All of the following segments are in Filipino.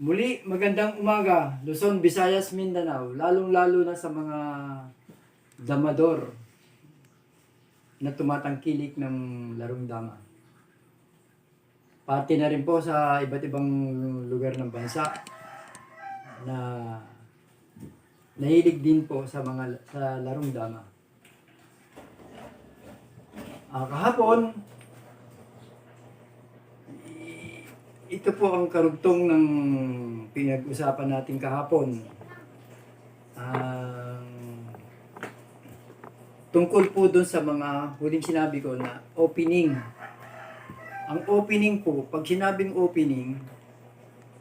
Muli, magandang umaga, Luzon, Visayas, Mindanao, lalong-lalo na sa mga damador na tumatangkilik ng larong dama. Pati na rin po sa iba't ibang lugar ng bansa na nahilig din po sa larong dama. Kahapon, ito po ang karugtong ng pinag-usapan natin kahapon. Tungkol po dun sa mga huling sinabi ko na opening. Ang opening po, pag sinabing opening,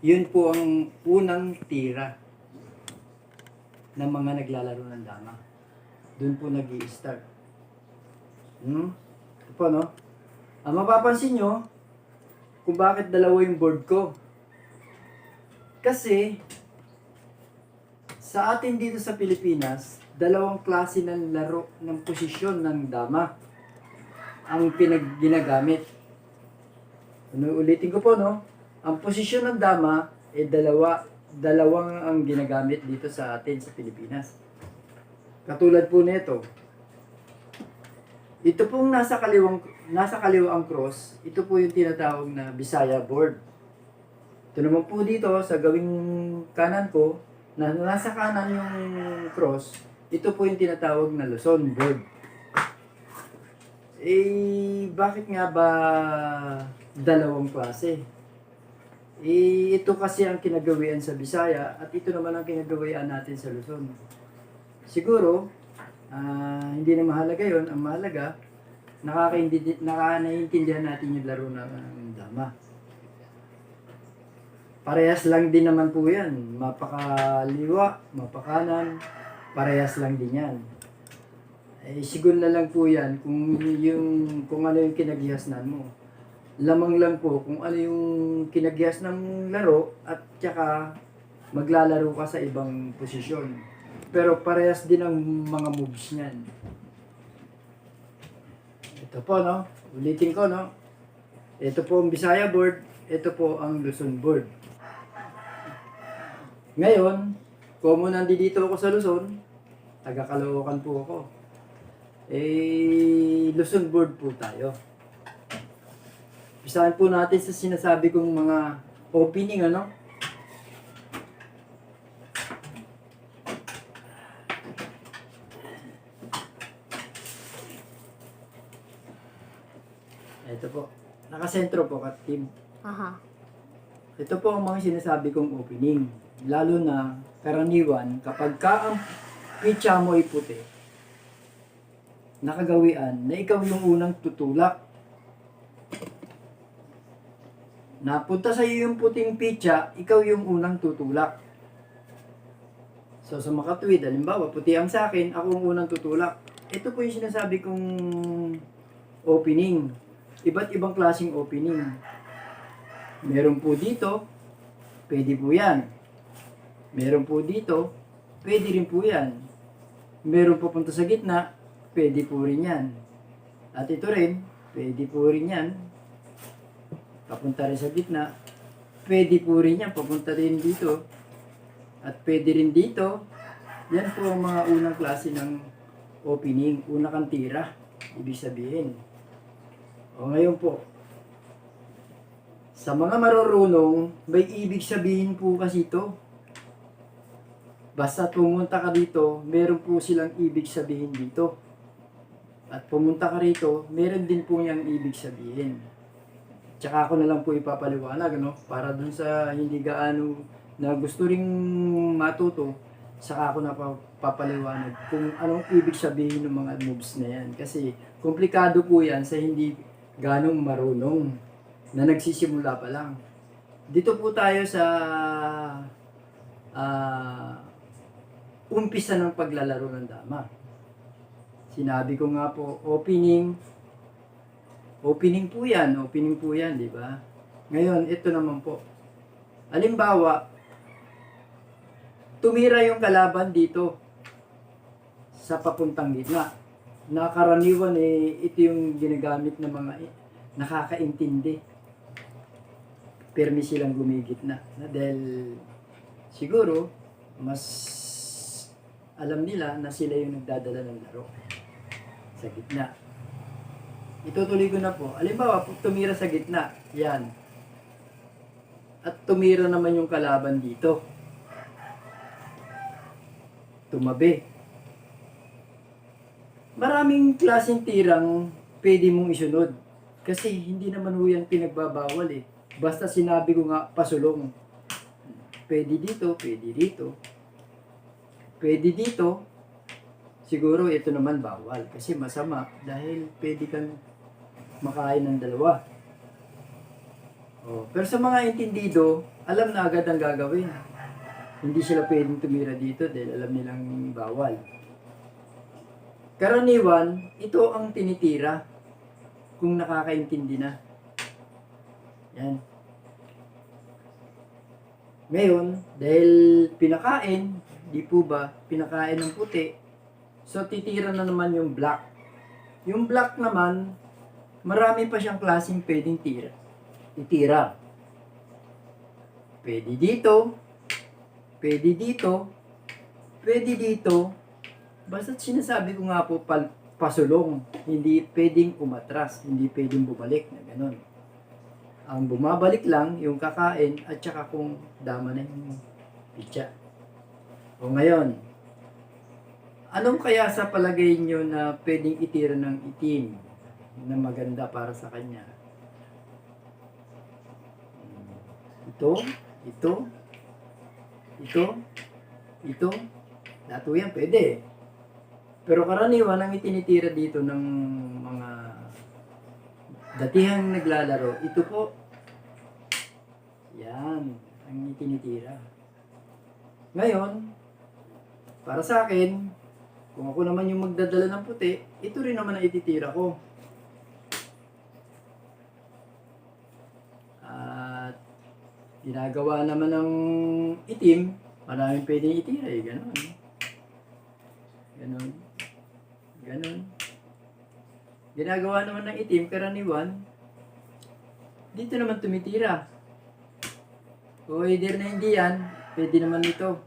yun po ang unang tira ng mga naglalaro ng dama. Dun po nag-i-start. Ito po, no? Mapapansin nyo, kung bakit dalawa yung board ko. Kasi, sa atin dito sa Pilipinas, dalawang klase ng laro ng posisyon ng dama ang ginagamit. Ulitin ko po, no? Ang posisyon ng dama ay dalawang ang ginagamit dito sa atin sa Pilipinas. Katulad po nito. Ito pong nasa kaliwang cross, ito po yung tinatawag na Bisaya board. Ito naman po dito sa gawing kanan ko, na nasa kanan yung cross, ito po yung tinatawag na Luzon board. Bakit nga ba dalawang klase? Ito kasi ang kinagawian sa Bisaya at ito naman ang kinagawian natin sa Luzon. Siguro, hindi na mahalaga yon. Ang mahalaga, naiintindihan natin yung laro ng dama. Parehas lang din naman po yan. Mapakaliwa, mapakanan, parehas lang din yan. Siguro na lang po yan kung ano yung kinagihasnan mo. Lamang lang po kung ano yung kinaghihas ng laro at saka maglalaro ka sa ibang posisyon. Pero parehas din ang mga moves niyan. Ito po, no? Ulitin ko, no? Ito po ang Bisaya board. Ito po ang Luzon board. Ngayon, kung nandito ako sa Luzon, taga Caloocan po ako. Luzon board po tayo. Pisahan po natin sa sinasabi kong mga opening, ano? Ito po. Nakasentro po, ka-team. Aha. Ito po ang mga sinasabi kong opening. Lalo na, karaniwan, kapag ang pitcha mo ay puti, nakagawian na ikaw yung unang tutulak. Napunta sa iyo yung puting pitcha, ikaw yung unang tutulak. So sa makatwid, halimbawa, puti ang sa akin, ako ang unang tutulak. Ito po yung sinasabi kong opening. Iba't ibang klaseng opening. Meron po dito, pwede po yan. Meron po dito, pwede rin po yan. Meron po punta sa gitna, pwede po rin yan. At ito rin, pwede po rin yan. Papunta rin sa gitna, pwede po rin yan. Papunta rin dito. At pwede rin dito. Yan po ang mga unang klase ng opening. Una kang tira, ibig sabihin. O ngayon po, sa mga marurunong, may ibig sabihin po kasi ito. Basta pumunta ka dito, meron po silang ibig sabihin dito. At pumunta ka rito, meron din po niyang ibig sabihin. Tsaka ako na lang po ipapaliwanag, no? Para dun sa hindi gaano na gusto ring matuto, saka ako na papaliwanag kung anong ibig sabihin ng mga moves na yan. Kasi komplikado po yan sa hindi ganong marunong na nagsisimula pa lang. Dito po tayo sa umpisa ng paglalaro ng dama. Sinabi ko nga po, opening po yan, di ba? Ngayon, ito naman po. Halimbawa, tumira yung kalaban dito sa papuntang gitna. Nakaraniwan ito yung ginagamit ng mga nakakaintindi. permi silang gumigit na. Dahil siguro, mas alam nila na sila yung nagdadala ng laro sa gitna. Itutuloy ko na po. Halimbawa, tumira sa gitna. Yan. At tumira naman yung kalaban dito. Tumabi. Maraming klaseng tirang pwede mong isunod. Kasi hindi naman ho yan pinagbabawal eh. Basta sinabi ko nga, pasulong. Pwede dito, pwede dito. Pwede dito. Siguro ito naman bawal. Kasi masama. Dahil pwede kang makain ng dalawa. Pero sa mga intindido, alam na agad ang gagawin. Hindi sila pwedeng tumira dito dahil alam nilang bawal. Karaniwan, ito ang tinitira kung nakakaintindi na. Yan. Ngayon, dahil pinakain, di po ba, pinakain ng puti, so titira na naman yung black. Yung black naman, marami pa siyang klaseng pwedeng itira. Pwede dito, pwede dito, pwede dito. Basta sinasabi ko nga po, pasulong. Hindi pwedeng umatras, hindi pwedeng bumalik na ganun. Ang bumabalik lang, yung kakain, at saka kung dama na yung pitsa. O ngayon, anong kaya sa palagay nyo na pwedeng itira ng itim na maganda para sa kanya? Ito, lahat po yan pwede. Pero karaniwan ang itinitira dito ng mga datihang naglalaro, ito po, yan, ang itinitira. Ngayon, para sa akin, kung ako naman yung magdadala ng puti, ito rin naman ang ititira ko. At ginagawa naman ng itim, maraming pwedeng itira eh, ganon. Ganon. Ginagawa naman ng itim, karaniwan, dito naman tumitira. O either na hindi yan, pwede naman ito.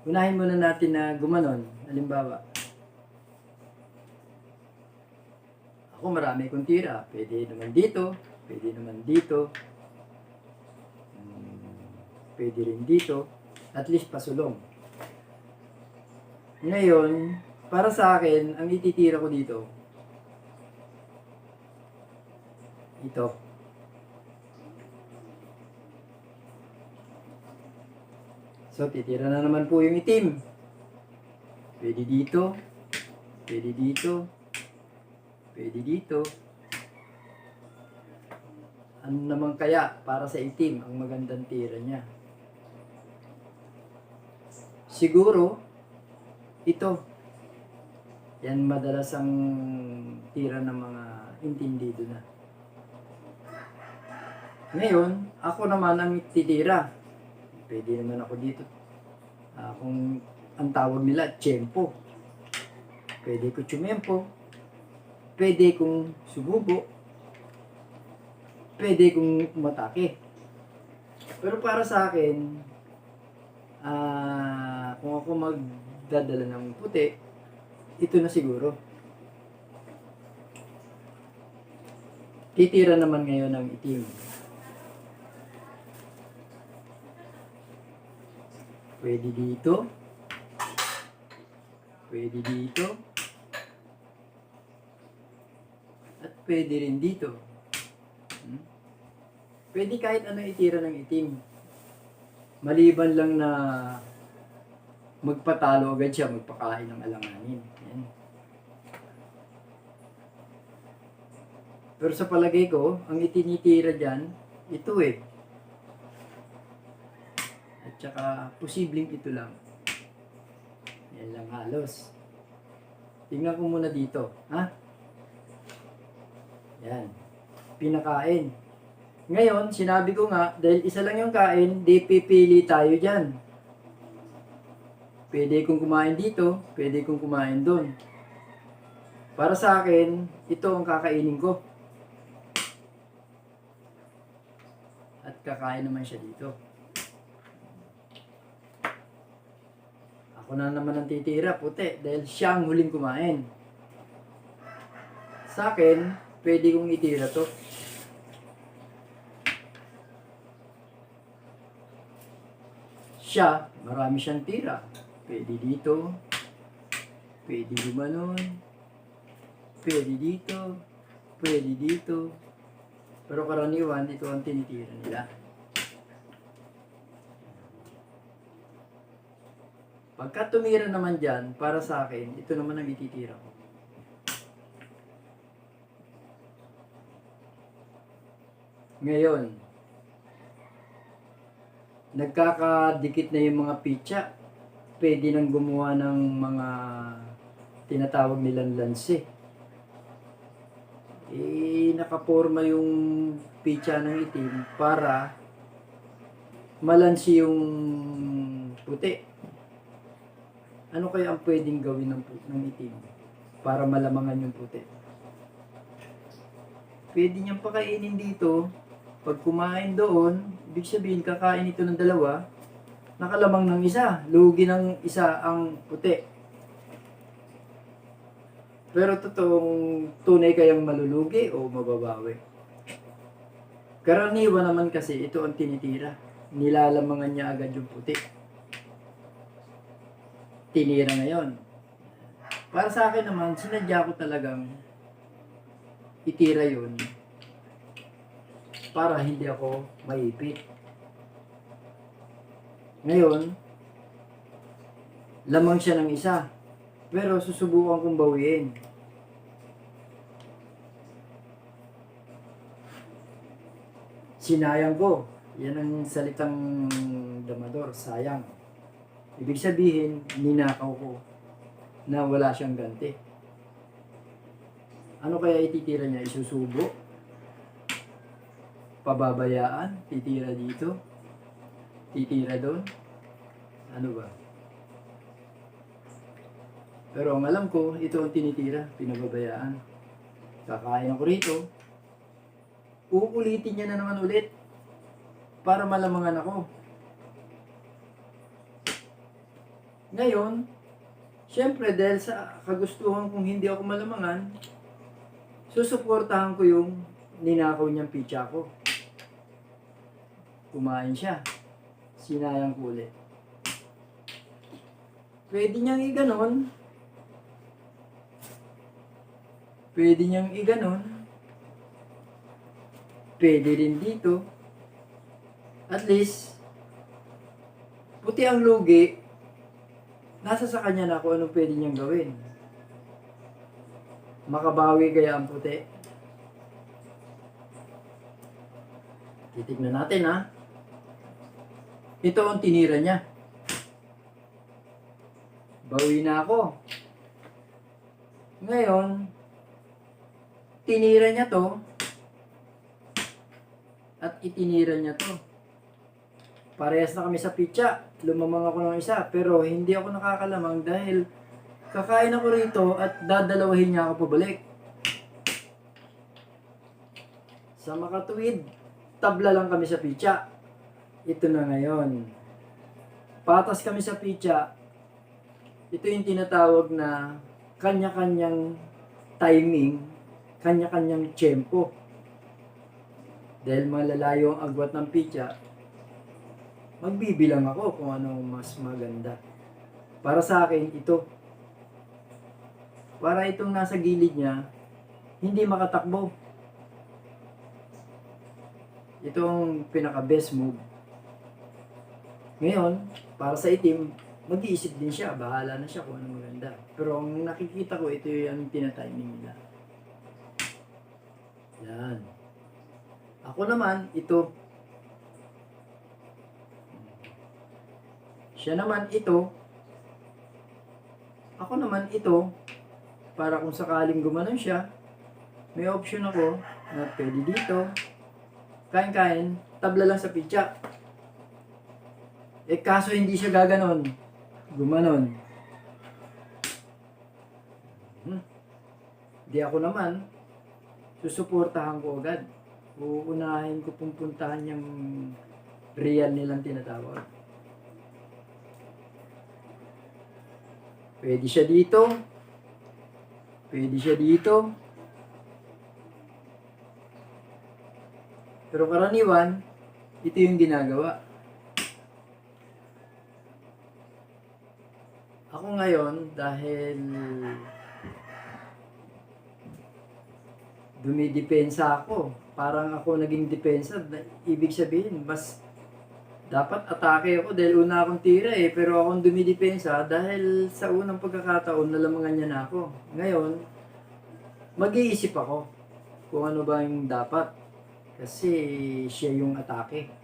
Unahin muna natin na gumanon. Halimbawa, ako marami kong tira. Pwede naman dito, pwede naman dito, pwede rin dito. At least pasulong. Ngayon, para sa akin, ang ititira ko dito, ito. So, titira na naman po yung itim. Pwede dito, pwede dito, pwede dito. Ano naman kaya para sa itim ang magandang tira niya? Siguro, ito. Yan madalas ang tira ng mga intindido na. Ngayon, ako naman ang titira. Pwede naman ako dito. Kung ang tawag nila, tiyempo. Pwede ko tsumempo. Pwede kong sububo. Pwede kong umatake. Pero para sa akin, kung ako magdadala ng puti, ito na siguro. Titira naman ngayon ng itim. Pwede dito. Pwede dito. At pwede rin dito. Pwede kahit ano itira ng itim. Maliban lang na magpatalo agad siya, magpakain ng alanganin. Yan. Pero sa palagay ko, ang itinitira dyan, ito eh. At saka, posibleng ito lang. Yan lang halos. Tingnan ko muna dito. Ha? Yan. Pinakain. Ngayon, sinabi ko nga, dahil isa lang yung kain, di pipili tayo dyan. Pwede kong kumain dito, pwede kong kumain doon. Para sa akin, ito ang kakainin ko. At kakain naman siya dito. Ako na naman ang titira, puti, dahil siya ang huling kumain. Sa akin, pwede kong itira to. Siya, marami siyang tira. Pwede dito, pwede gumanon, pwede dito, pwede dito. Pero karaniwan, ito ang tinitira nila. Pagka tumira naman dyan, para sa akin, ito naman ang ititira ko. Ngayon, nagkakadikit na yung mga pitsa. Pwede nang gumawa ng mga tinatawag nilang lanse. Nakaporma yung pitsa ng itim para malansi yung puti. Ano kaya ang pwedeng gawin ng itim para malamangan yung puti? Pwede niyang pakainin dito. Pag kumain doon, ibig sabihin kakain ito ng dalawa, nakalamang ng isa, lugi ng isa ang puti. Pero totoong tunay kayang malulugi o mababawi? Karaniwan naman kasi ito ang tinitira. Nilalamangan niya agad yung puti. Tinira ngayon. Para sa akin naman, sinadya ko talagang itira yun para hindi ako maipit. Ngayon, lamang siya ng isa. Pero susubukan kong bawiin. Sinayang ko. Yan ang salitang damador, sayang. Ibig sabihin, ninakaw ko na wala siyang ganti. Ano kaya ititira niya? Isusubo? Pababayaan? Titira dito? Titira doon? Ano ba? Pero ang alam ko, ito ang tinitira, pinababayaan. Kakain ako rito, uulitin niya na naman ulit para malamangan ako. Ngayon, syempre dahil sa kagustuhan kong hindi ako malamangan, susuportahan ko yung ninakaw niyang pitsa ko. Kumain siya. Sinayang ko ulit. Pwede niyang iganon. Pwede niyang iganon. Pwede rin dito. At least, puti ang lugi, nasa sa kanya na kung anong pwede niyang gawin. Makabawi kaya ang puti. Titignan natin ha. Ito ang tinira niya. Bawi na ako. Ngayon, tinira niya to at itinira niya to. Parehas na kami sa pitsa. Lumamang ako ng isa pero hindi ako nakakalamang dahil kakain ako rito at dadalawahin niya ako pabalik. Sa makatuwid, tabla lang kami sa pitsa. Ito na ngayon. Patas kami sa pitsa. Ito yung tinatawag na kanya-kanyang timing, kanya-kanyang tiyempo. Dahil malalayo ang agwat ng pitsa, magbibilang ako kung ano mas maganda. Para sa akin, ito. Para itong nasa gilid niya, hindi makatakbo. Ito ang pinaka-best move. Ngayon, para sa itim, mag-iisip din siya. Bahala na siya kung ano maganda. Pero ang nakikita ko, ito yung tinatiming nila. Yan. Ako naman, ito. Siya naman, ito. Ako naman, ito. Para kung sakaling gumanon siya, may option ako na pwede dito. Kain-kain, tabla lang sa pitsa. Kaso hindi siya gaganon. Gumanon. Di ako naman, susuportahan ko agad. uunahin ko pong puntahan yung real nilang tinatawag. Pwede siya dito. Pwede siya dito. Pero karaniwan, ito yung ginagawa. Ako ngayon, dahil dumidepensa ako, parang ako naging depensa, ibig sabihin, mas dapat atake ako dahil una akong tira pero akong dumidepensa dahil sa unang pagkakataon nalamangan niya na ako. Ngayon, mag-iisip ako kung ano ba yung dapat kasi siya yung atake.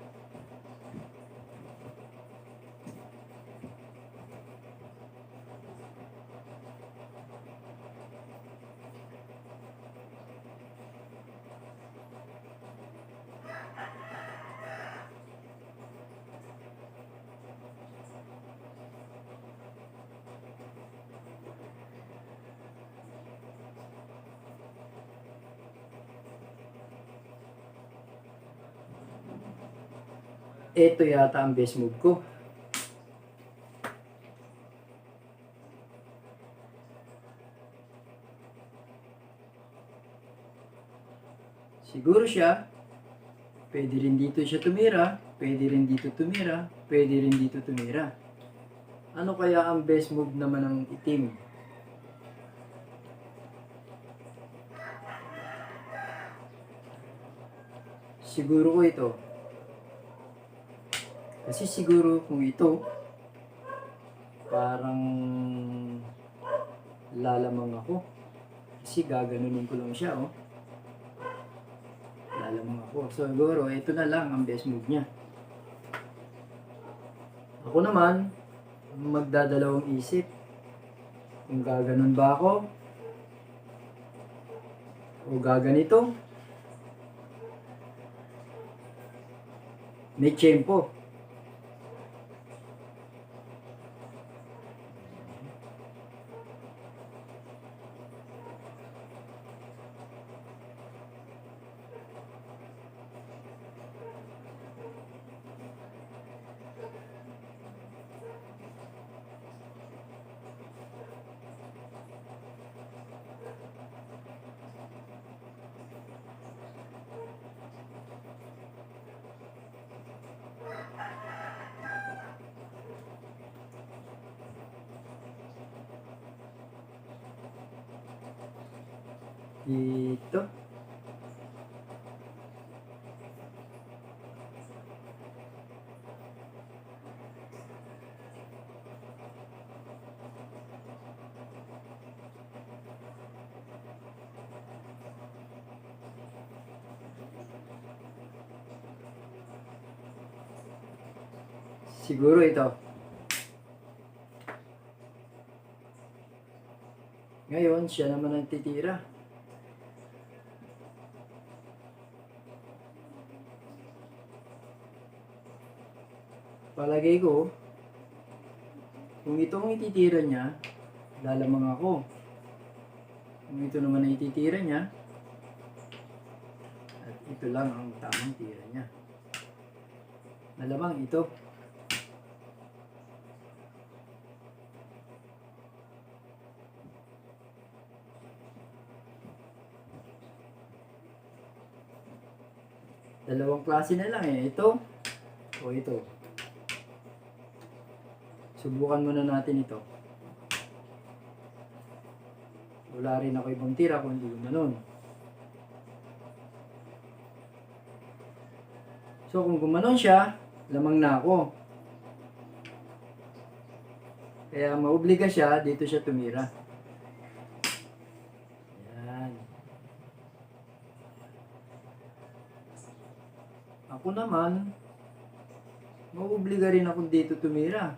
Ito yata ang best move ko. Siguro siya, pwede rin dito siya tumira, pwede rin dito tumira, pwede rin dito tumira. Ano kaya ang best move naman ng itim? Siguro ko ito. Kasi siguro kung ito, parang lalamang ako. Kasi gaganunin ko lang siya, oh. Lalamang ako. So siguro, ito na lang ang best move niya. Ako naman, magdadalawang isip. Kung gaganon ba ako, o gaganito, may tiyempo. Dito. Siguro ito. Ngayon, siya naman ang titira. Palagay ko, kung itong ititira niya, lalamang ako. Kung ito naman ang ititira niya, at ito lang ang tamang tira niya. Malamang ito. Dalawang klase na lang ito o ito. Subukan muna natin ito. Wala rin ako ibang tira kung hindi gumanon. So kung gumanon siya, lamang na ako. Kaya maubliga siya, dito siya tumira. Yan. Ako naman, mauobliga rin ako dito tumira.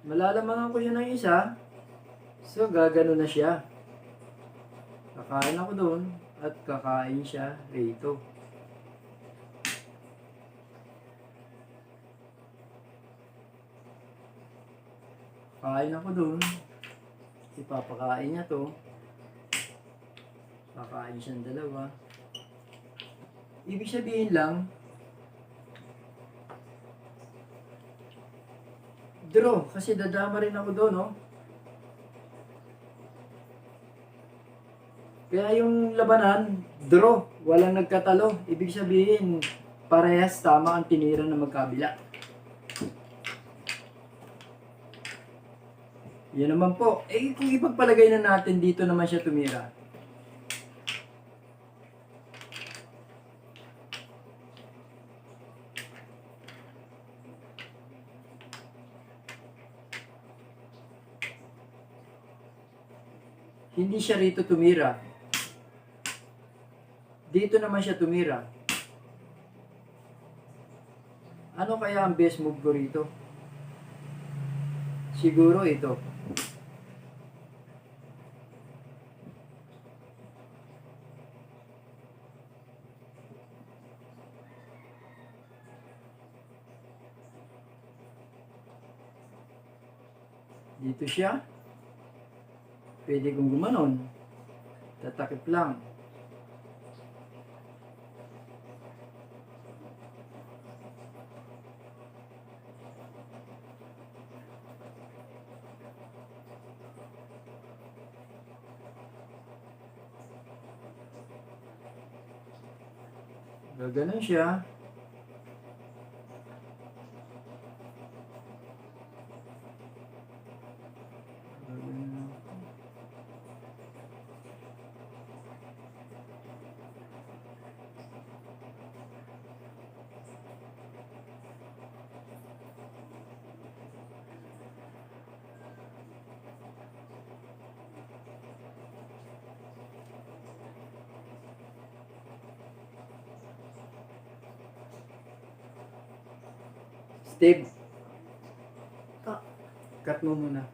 Malalamangan ko siya ng isa, so gagano na siya. Kakain ako doon at kakain siya rito. Kakain ako doon Ipapakain niya to. Pakain siyang dalawa. Ibig sabihin lang, draw. Kasi dadama rin ako doon, no? Kaya yung labanan, draw. Walang nagkatalo. Ibig sabihin, parehas tama ang tinira ng magkabila. Yan naman po. Eh, kung ipagpalagay na natin, dito naman siya tumira. Hindi siya rito tumira. Dito naman siya tumira. Ano kaya ang best move ko rito? Siguro ito. Dito siya. Pwede kong gumanon. Tatakip lang. Gaganon siya. Steve, cut mo muna.